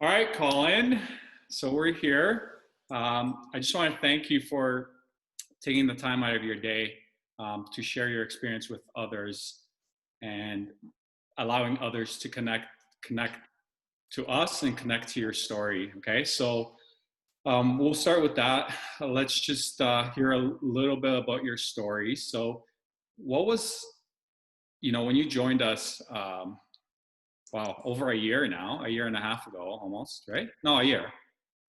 All right, Colin. So we're here. I just want to thank you for taking the time out of your day to share your experience with others and allowing others to connect to us and connect to your story. Okay, so we'll start with that. Let's just hear a little bit about your story. So, what was when you joined us? Wow, over a year now, a year and a half ago, almost, right? No, a year.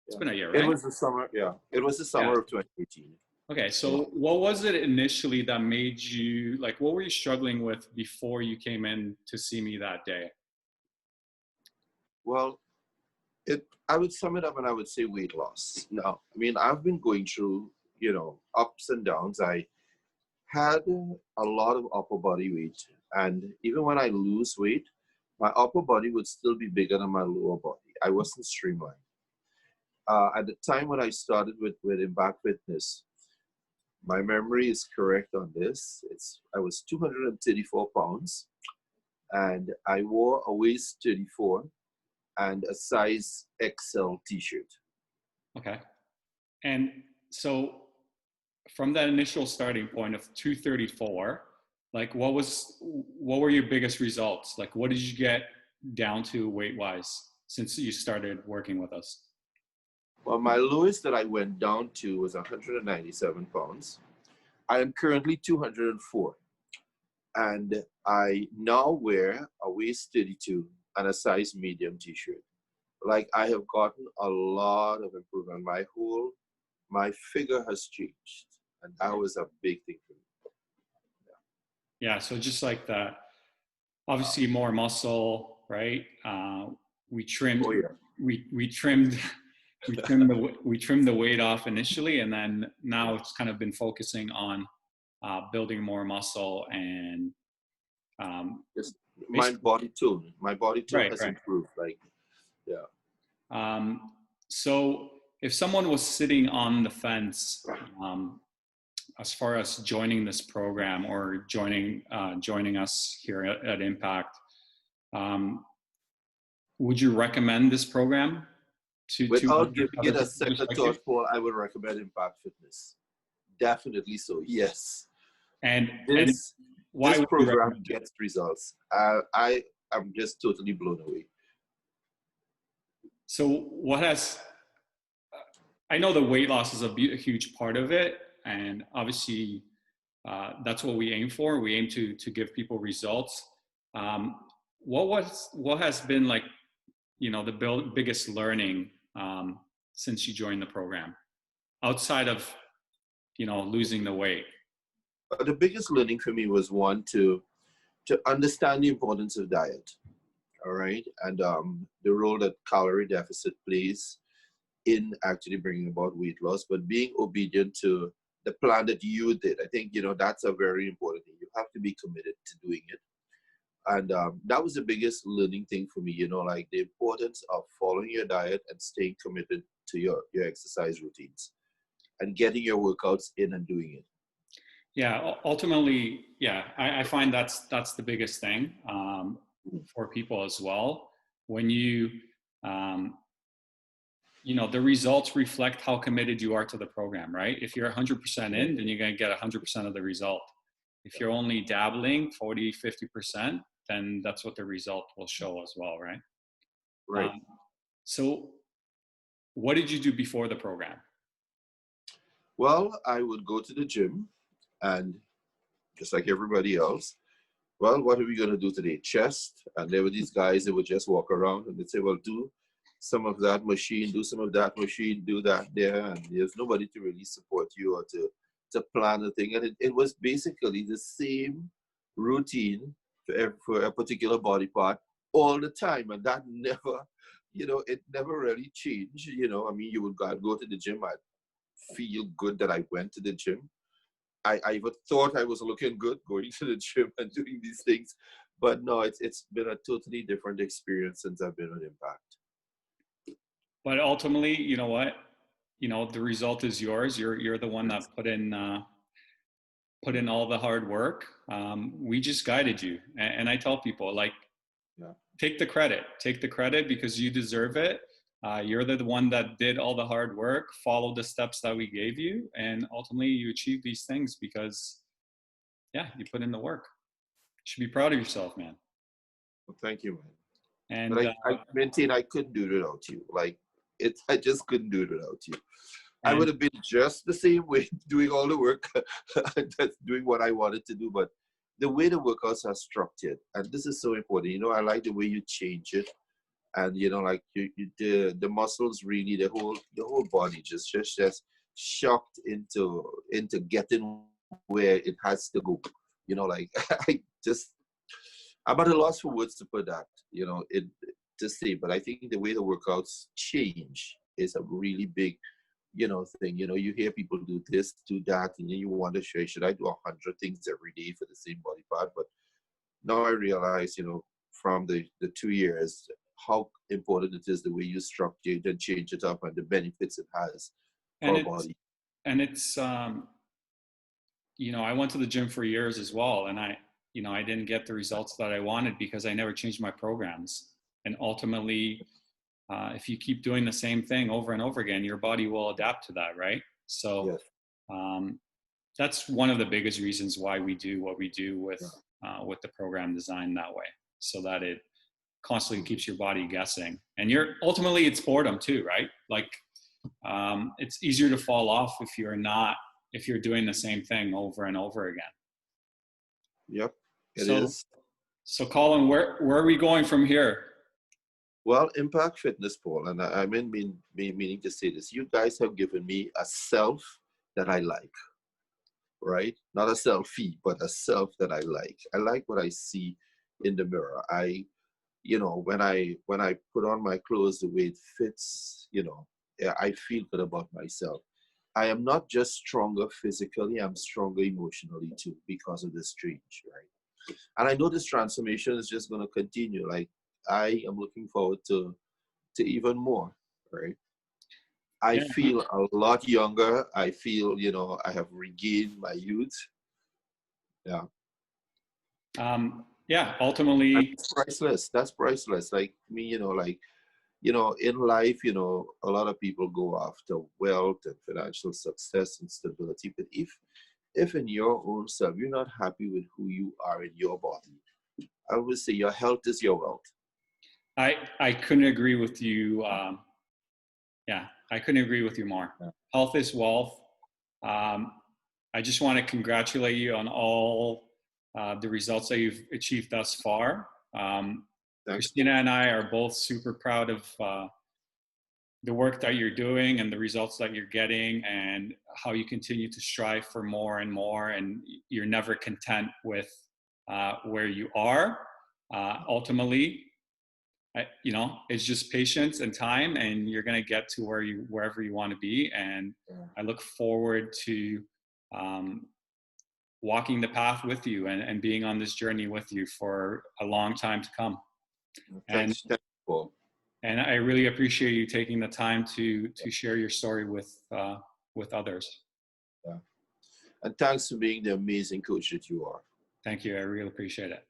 It's Yeah. been a year, It right? was the summer. Yeah, it was the Yeah. summer of 2018. Okay, Yeah. so what was it initially that made you like? What were you struggling with before you came in to see me that day? Well, I would sum it up and I would say weight loss. Now, I mean, I've been going through, ups and downs. I had a lot of upper body weight, and even when I lose weight, my upper body would still be bigger than my lower body. I wasn't streamlined. At the time when I started with Impact Fitness, my memory is correct on this. I was 234 pounds, and I wore a waist 34 and a size XL t-shirt. Okay, and so from that initial starting point of 234, like what were your biggest results? Like what did you get down to weight wise since you started working with us? Well, my lowest that I went down to was 197 pounds. I am currently 204, and I now wear a waist 32 and a size medium t-shirt. Like, I have gotten a lot of improvement. My figure has changed, and that was a big thing for me. Yeah, so just like that, obviously more muscle, right? We trimmed, Oh yeah. we trimmed, we trimmed the weight off initially, and then now it's kind of been focusing on building more muscle and Just my body tone. My body tone right, has right. improved. Like, yeah. So if someone was sitting on the fence as far as joining this program or joining us here at Impact, would you recommend this program Without to giving other it a people second just like you? thought, Paul, I would recommend Impact Fitness. Definitely so. Yes. And This why would you program recommend it? gets results. I am just totally blown away. So I know the weight loss is a huge part of it, and obviously that's what we aim for. We aim to give people results. What has been like, the biggest learning since you joined the program, outside of losing the weight? The biggest learning for me was one to understand the importance of diet. All right, and the role that calorie deficit plays in actually bringing about weight loss, but being obedient to the plan that you did. I think, that's a very important thing. You have to be committed to doing it. And that was the biggest learning thing for me, like the importance of following your diet and staying committed to your exercise routines and getting your workouts in and doing it. Yeah, ultimately, yeah, I find that's the biggest thing for people as well. When the results reflect how committed you are to the program, right? If you're 100% in, then you're going to get 100% of the result. If you're only dabbling 40, 50%, then that's what the result will show as well, right? Right. So what did you do before the program? Well, I would go to the gym, and just like everybody else, well, what are we going to do today? Chest. And there were these guys that would just walk around and they'd say, well, do some of that machine, do some of that machine, do that there. And there's nobody to really support you or to plan the thing. And it was basically the same routine for a particular body part all the time. And that never, it never really changed. I mean, you would go to the gym. I'd feel good that I went to the gym. I even thought I was looking good going to the gym and doing these things. But no, it's been a totally different experience since I've been on Impact. But ultimately, you know what? The result is yours. You're the one that put in all the hard work. We just guided you. And I tell people, like, take the credit because you deserve it. You're the one that did all the hard work, followed the steps that we gave you, and ultimately you achieved these things because, yeah, you put in the work. You should be proud of yourself, man. Well, thank you, man. But And I maintain I couldn't do it without you. Like I just couldn't do it without you. I and would have been just the same way doing all the work, that's doing what I wanted to do. But the way the workouts are structured, and this is so important. You know, I like the way you change it, and you know, like the muscles really, the whole body just shocked into getting where it has to go. You know, like I just I'm at a loss for words to put that. You know, it to say, but I think the way the workouts change is a really big thing. You know, you hear people do this, do that, and then you wonder, should I do 100 things every day for the same body part? But now I realize, from the 2 years, how important it is the way you structure it and change it up and the benefits it has and for our it's body. and it's I went to the gym for years as well, and I didn't get the results that I wanted because I never changed my programs. And ultimately, if you keep doing the same thing over and over again, your body will adapt to that, right? So Yes. um, that's one of the biggest reasons why we do what we do Yeah. with the program design that way, so that it constantly keeps your body guessing. And you're ultimately, it's boredom too, right? Like it's easier to fall off if you're doing the same thing over and over again. Yep. It So is. so Colin, where are we going from here? Well, Impact Fitness, Paul, and I meaning to say this. You guys have given me a self that I like, right? Not a selfie, but a self that I like. I like what I see in the mirror. When I put on my clothes the way it fits, yeah, I feel good about myself. I am not just stronger physically, I'm stronger emotionally too because of this change, right? And I know this transformation is just going to continue. Like I am looking forward to even more, right? I Yeah. feel a lot younger. I feel, I have regained my youth. Yeah. Yeah, And ultimately, that's priceless. That's priceless. Like me, in life, a lot of people go after wealth and financial success and stability. But if in your own self you're not happy with who you are in your body, I would say your health is your wealth. I couldn't agree with you. Yeah, I couldn't agree with you more. Yeah. Health is wealth. Um, I just want to congratulate you on all the results that you've achieved thus far. Thanks, Christina Paul. and I are both super proud of the work that you're doing and the results that you're getting, and how you continue to strive for more and more, and you're never content with where you are. Ultimately, it's just patience and time, and you're going to get to wherever you want to be. And I look forward to um, walking the path with you, and being on this journey with you for a long time to come. And Thanks, Paul. and I really appreciate you taking the time to share your story with others. Yeah. And thanks for being the amazing coach that you are. Thank you. I really appreciate it.